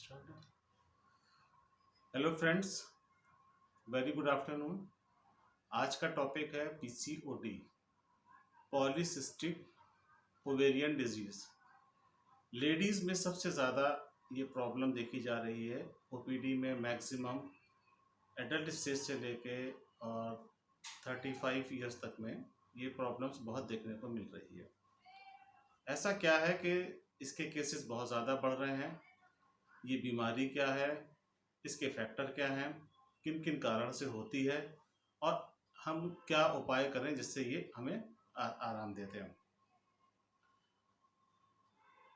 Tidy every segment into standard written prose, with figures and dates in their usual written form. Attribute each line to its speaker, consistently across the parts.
Speaker 1: Start है। Hello friends, very good afternoon. आज का टॉपिक है PCOD, polycystic ovarian disease. Ladies में सबसे ज़्यादा ये प्रॉब्लम देखी जा रही है। ओपीडी में मैक्सिमम एडल्ट स्टेज से लेके और 35 ईयर्स तक में ये प्रॉब्लम्स बहुत देखने को मिल रही है। ऐसा क्या है कि इसके केसेस बहुत ज़्यादा बढ़ रहे हैं? ये बीमारी क्या है, इसके फैक्टर क्या हैं, किन किन कारण से होती है और हम क्या उपाय करें जिससे ये हमें आराम देते हैं।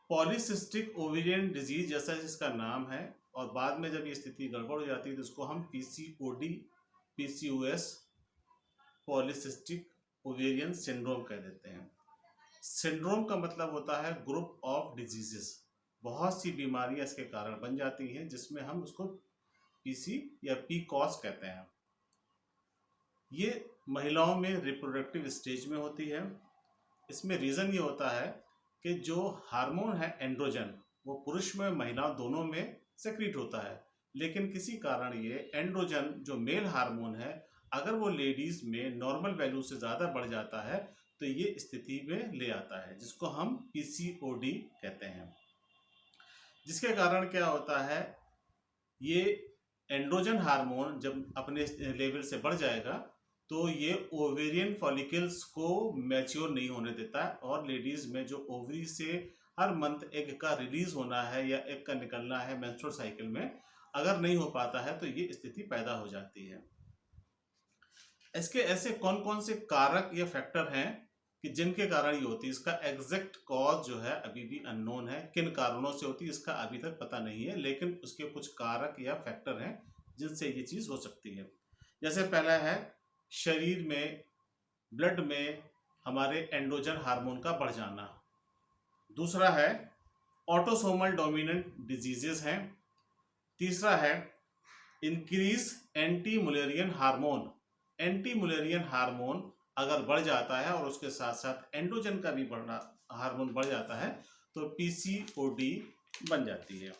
Speaker 1: पॉलीसिस्टिक ओवेरियन डिजीज जैसा इसका नाम है, और बाद में जब ये स्थिति गड़बड़ हो जाती है तो इसको हम PCOD, PCOS, polycystic ovarian syndrome कह देते हैं। सिंड्रोम का मतलब होता है ग्रुप ऑफ डिजीजेस। बहुत सी बीमारियां इसके कारण बन जाती हैं जिसमें हम उसको पीसी या पीकॉस कहते हैं। ये महिलाओं में रिप्रोडक्टिव स्टेज में होती है। इसमें रीज़न ये होता है कि जो हार्मोन है एंड्रोजन, वो पुरुष में महिला दोनों में सेक्रीट होता है, लेकिन किसी कारण ये एंड्रोजन जो मेल हार्मोन है, अगर वो लेडीज में नॉर्मल वैल्यू से ज़्यादा बढ़ जाता है तो ये स्थिति में ले आता है, जिसको हम पीसीओडी कहते हैं। जिसके कारण क्या होता है, ये एंड्रोजन हार्मोन जब अपने लेवल से बढ़ जाएगा तो ये ओवेरियन फॉलिकल्स को मैच्योर नहीं होने देता है, और लेडीज में जो ओवरी से हर मंथ एग का रिलीज होना है या एग का निकलना है मेंस्ट्रुअल साइकिल में, अगर नहीं हो पाता है तो ये स्थिति पैदा हो जाती है। इसके ऐसे कौन कौन से कारक या फैक्टर हैं कि जिनके कारण ये होती है? इसका एग्जैक्ट कॉज जो है अभी भी अननोन है। किन कारणों से होती है इसका अभी तक पता नहीं है, लेकिन उसके कुछ कारक या फैक्टर हैं जिनसे ये चीज़ हो सकती है। जैसे पहला है शरीर में, ब्लड में हमारे एंड्रोजन हार्मोन का बढ़ जाना। दूसरा है ऑटोसोमल डोमिनेंट डिजीजेस हैं। तीसरा है increase anti Mullerian hormone. Anti Mullerian hormone अगर बढ़ जाता है और उसके साथ साथ एंड्रोजन का भी बढ़ना हार्मोन बढ़ जाता है तो पीसीओडी बन जाती है।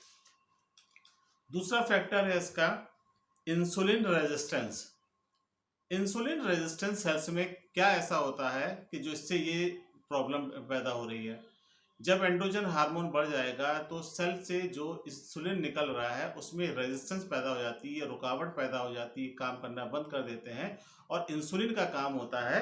Speaker 1: दूसरा फैक्टर है इसका insulin resistance. Insulin resistance cells में क्या ऐसा होता है कि जो इससे ये प्रॉब्लम पैदा हो रही है? जब एंड्रोजन हार्मोन बढ़ जाएगा तो सेल से जो इंसुलिन निकल रहा है उसमें रेजिस्टेंस पैदा हो जाती है, रुकावट पैदा हो जाती है, काम करना बंद कर देते हैं। और इंसुलिन का काम होता है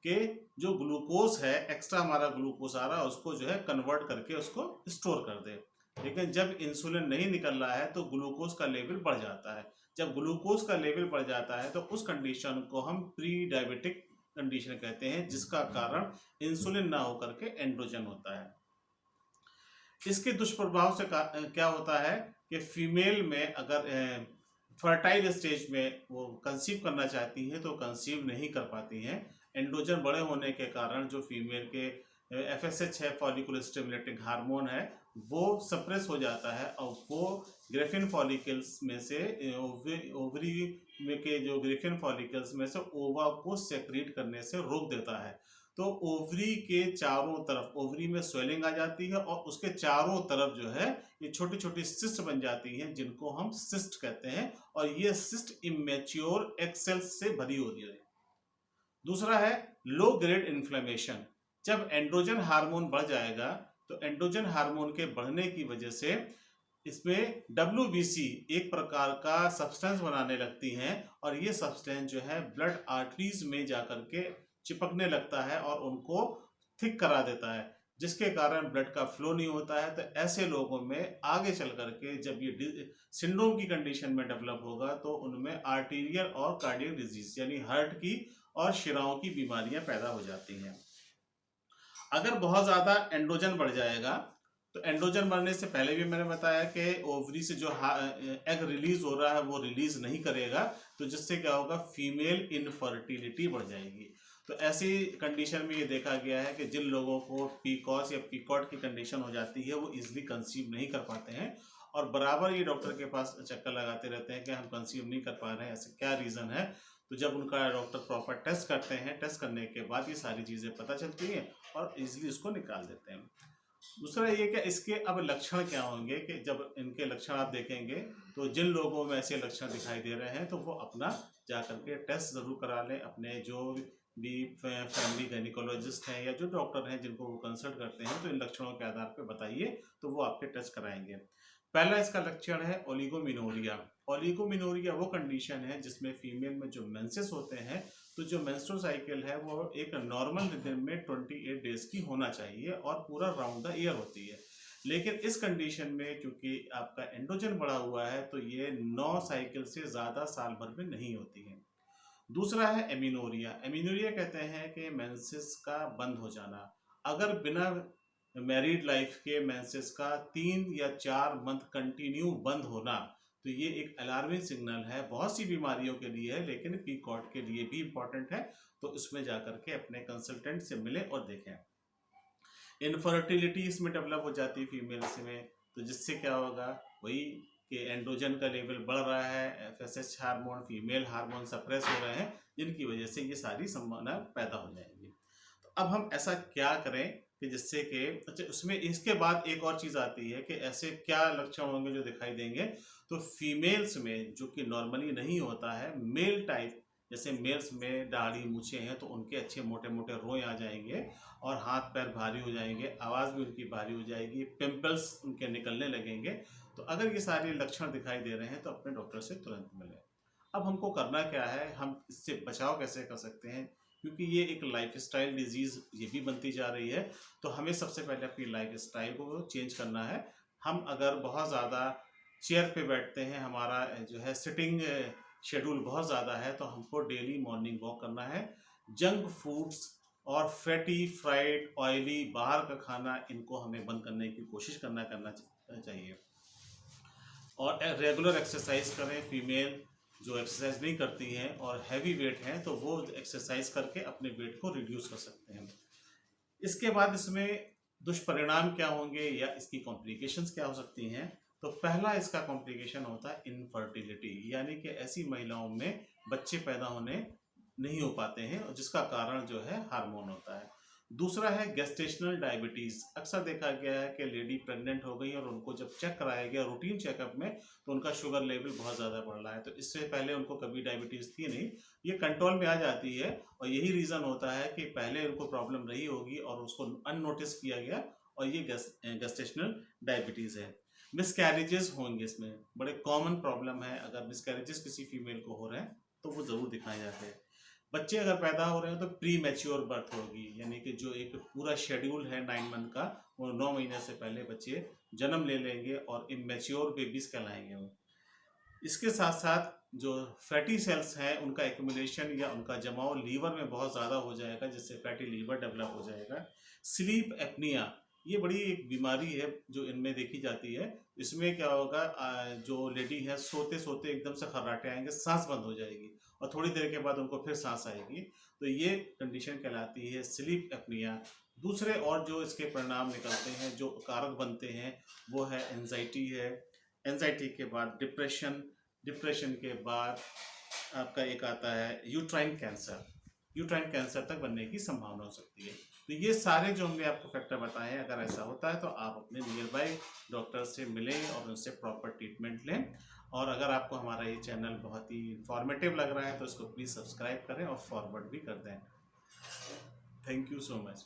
Speaker 1: कि जो ग्लूकोज है, एक्स्ट्रा हमारा ग्लूकोज आ रहा है, उसको जो है कन्वर्ट करके उसको स्टोर कर दे। लेकिन जब इंसुलिन नहीं निकल रहा है तो ग्लूकोज का लेवल बढ़ जाता है। जब ग्लूकोज का लेवल बढ़ जाता है तो उस कंडीशन को हम प्री डायबिटिक कंडीशन कहते हैं, जिसका कारण इंसुलिन ना होकर के एंड्रोजन होता है। इसके दुष्प्रभाव से क्या होता है कि फीमेल में अगर फर्टाइल स्टेज में वो कंसीव करना चाहती हैं तो कंसीव नहीं कर पाती हैं। एंड्रोजन बड़े होने के कारण जो फीमेल के एफएसएच है, फॉलिकुलर स्टिमुलेटिंग हार्मोन है, वो सप्रेस हो जाता है और वो ग्रेफिन फॉलिकल्स में से ओवरी में के जो ग्रेफिन फॉलिकल्स में से ओवा को सेक्रीट करने से रोक देता है। तो ओवरी के चारों तरफ, ओवरी में स्वेलिंग आ जाती है और उसके चारों तरफ जो है ये छोटी छोटी सिस्ट बन जाती हैं, जिनको हम सिस्ट कहते हैं, और ये सिस्ट इमेच्योर एग सेल्स से भरी होती है। दूसरा है लो ग्रेड इन्फ्लेमेशन। जब एंड्रोजन हार्मोन बढ़ जाएगा तो एंड्रोजन हार्मोन के बढ़ने की वजह से इसमें WBC एक प्रकार का सब्सटेंस बनाने लगती हैं, और ये सब्सटेंस जो है ब्लड आर्टरीज में जाकर के चिपकने लगता है और उनको थिक करा देता है, जिसके कारण ब्लड का फ्लो नहीं होता है। तो ऐसे लोगों में आगे चल करके जब ये सिंड्रोम की कंडीशन में डेवलप होगा तो उनमें आर्टीरियल और कार्डियक डिजीज यानी हार्ट की और शिराओं की बीमारियां पैदा हो जाती हैं। अगर बहुत ज़्यादा एंड्रोजन बढ़ जाएगा तो एंड्रोजन बढ़ने से पहले भी मैंने बताया कि ओवरी से जो एग रिलीज हो रहा है वो रिलीज नहीं करेगा, तो जिससे क्या होगा, फीमेल इनफर्टिलिटी बढ़ जाएगी। तो ऐसी कंडीशन में ये देखा गया है कि जिन लोगों को पीकॉस या पीकॉट की कंडीशन हो जाती है वो इजीली कंसीव नहीं कर पाते हैं, और बराबर ये डॉक्टर के पास चक्कर लगाते रहते हैं कि हम कंसीव नहीं कर पा रहे हैं, ऐसे क्या रीज़न है। तो जब उनका डॉक्टर प्रॉपर टेस्ट करते हैं, टेस्ट करने के बाद ये सारी चीज़ें पता चलती हैं और इजीली उसको निकाल देते हैं। दूसरा ये कि इसके अब लक्षण क्या होंगे कि जब इनके लक्षण आप देखेंगे तो जिन लोगों में ऐसे लक्षण दिखाई दे रहे हैं तो वो अपना जा करके टेस्ट ज़रूर करा लें। अपने जो भी फैमिली गायनिकोलॉजिस्ट हैं या जो डॉक्टर हैं जिनको वो कंसल्ट करते हैं तो इन लक्षणों के आधार पर बताइए, तो वो आपके टेस्ट कराएंगे। पहला इसका लक्षण है ओलिगोमिनोरिया। ओलिगोमिनोरिया वो कंडीशन है जिसमें फीमेल में जो मेंसेस होते हैं तो जो मेंस्ट्रुअल साइकिल है वो एक नॉर्मल रिदम में 28 डेज की होना चाहिए और पूरा राउंड द ईयर होती है। लेकिन इस कंडीशन में क्योंकि आपका एंड्रोजन बढ़ा हुआ है तो ये 9 साइकिल से ज़्यादा साल भर में नहीं होती है। दूसरा है एमिनोरिया। एमिनोरिया कहते हैं कि मेंसेस का बंद हो जाना। अगर बिना मैरिड लाइफ के मेंसेस का 3 या 4 मंथ कंटिन्यू बंद होना तो ये एक अलार्मिंग सिग्नल है। बहुत सी बीमारियों के लिए है लेकिन पीकॉट के लिए भी इम्पॉर्टेंट है, तो इसमें जाकर के अपने कंसल्टेंट से मिलें और देखें। इनफर्टिलिटी इसमें डेवलप हो जाती है फीमेल्स में, तो जिससे क्या होगा वही कि एंड्रोजन का लेवल बढ़ रहा है, FSH hormone, female hormone suppress हो रहे हैं, जिनकी वजह से ये सारी संभावना पैदा हो जाएंगी। तो अब हम ऐसा क्या करें कि जिससे कि अच्छा उसमें इसके बाद एक और चीज़ आती है कि ऐसे क्या लक्षण होंगे जो दिखाई देंगे। तो फीमेल्स में जो कि नॉर्मली नहीं होता है, मेल टाइप जैसे मेल्स में दाढ़ी मूछें हैं तो उनके अच्छे मोटे मोटे रोए आ जाएंगे और हाथ पैर भारी हो जाएंगे, आवाज़ भी उनकी भारी हो जाएगी, पिंपल्स उनके निकलने लगेंगे। तो अगर ये सारे लक्षण दिखाई दे रहे हैं तो अपने डॉक्टर से तुरंत मिलें। अब हमको करना क्या है, हम इससे बचाव कैसे कर सकते हैं, क्योंकि ये एक लाइफस्टाइल डिजीज़ ये भी बनती जा रही है। तो हमें सबसे पहले अपनी लाइफस्टाइल को चेंज करना है। हम अगर बहुत ज़्यादा चेयर पे बैठते हैं, हमारा जो है सिटिंग शेड्यूल बहुत ज़्यादा है, तो हमको डेली मॉर्निंग वॉक करना है। जंक फूड्स और फैटी फ्राइड ऑयली बाहर का खाना इनको हमें बंद करने की कोशिश करना चाहिए और रेगुलर एक्सरसाइज करें। फीमेल जो एक्सरसाइज नहीं करती हैं और हैवी वेट हैं तो वो एक्सरसाइज करके अपने वेट को रिड्यूस कर सकते हैं। इसके बाद इसमें दुष्परिणाम क्या होंगे या इसकी कॉम्प्लिकेशंस क्या हो सकती हैं। तो पहला इसका कॉम्प्लिकेशन होता है इनफर्टिलिटी, यानी कि ऐसी महिलाओं में बच्चे पैदा होने नहीं हो पाते हैं और जिसका कारण जो है हार्मोन होता है। दूसरा है गेस्टेशनल डायबिटीज़। अक्सर देखा गया है कि लेडी प्रेग्नेंट हो गई और उनको जब चेक कराया गया रूटीन चेकअप में तो उनका शुगर लेवल बहुत ज़्यादा बढ़ रहा है। तो इससे पहले उनको कभी डायबिटीज़ थी नहीं, ये कंट्रोल में आ जाती है और यही रीज़न होता है कि पहले उनको प्रॉब्लम रही होगी और उसको अननोटिस किया गया और ये गेस्टेशनल डायबिटीज़ है। मिसकैरेजेस होंगे, इसमें बड़े कॉमन प्रॉब्लम है। अगर मिसकैरेजेस किसी फीमेल को हो रहे हैं तो वो ज़रूर दिखाए जाते हैं। बच्चे अगर पैदा हो रहे हैं तो प्री मैच्योर बर्थ होगी, यानी कि जो एक पूरा शेड्यूल है 9 मंथ का, वो 9 महीने से पहले बच्चे जन्म ले लेंगे और इमेच्योर बेबीज कहलाएंगे वो। इसके साथ साथ जो फैटी सेल्स हैं उनका एक्यूमुलेशन या उनका जमाव लीवर में बहुत ज़्यादा हो जाएगा, जिससे फैटी लीवर डेवलप हो जाएगा। स्लीप एपनिया ये बड़ी एक बीमारी है जो इनमें देखी जाती है। इसमें क्या होगा, जो लेडी है सोते सोते एकदम से खर्राटे आएंगे, सांस बंद हो जाएगी और थोड़ी देर के बाद उनको फिर सांस आएगी, तो ये कंडीशन कहलाती है स्लीप एपनिया। दूसरे और जो इसके परिणाम निकलते हैं, जो कारक बनते हैं, वो है एंजाइटी है। एंजाइटी के बाद डिप्रेशन, डिप्रेशन के बाद आपका एक आता है यूट्राइन कैंसर। यूट्राइन कैंसर तक बनने की संभावना हो सकती है। तो ये सारे जो हमने आपको फैक्टर बताए हैं, अगर ऐसा होता है तो आप अपने नियर बाय डॉक्टर से मिलें और उनसे प्रॉपर ट्रीटमेंट लें। और अगर आपको हमारा ये चैनल बहुत ही इंफॉर्मेटिव लग रहा है तो इसको प्लीज़ सब्सक्राइब करें और फॉरवर्ड भी कर दें। Thank you so much.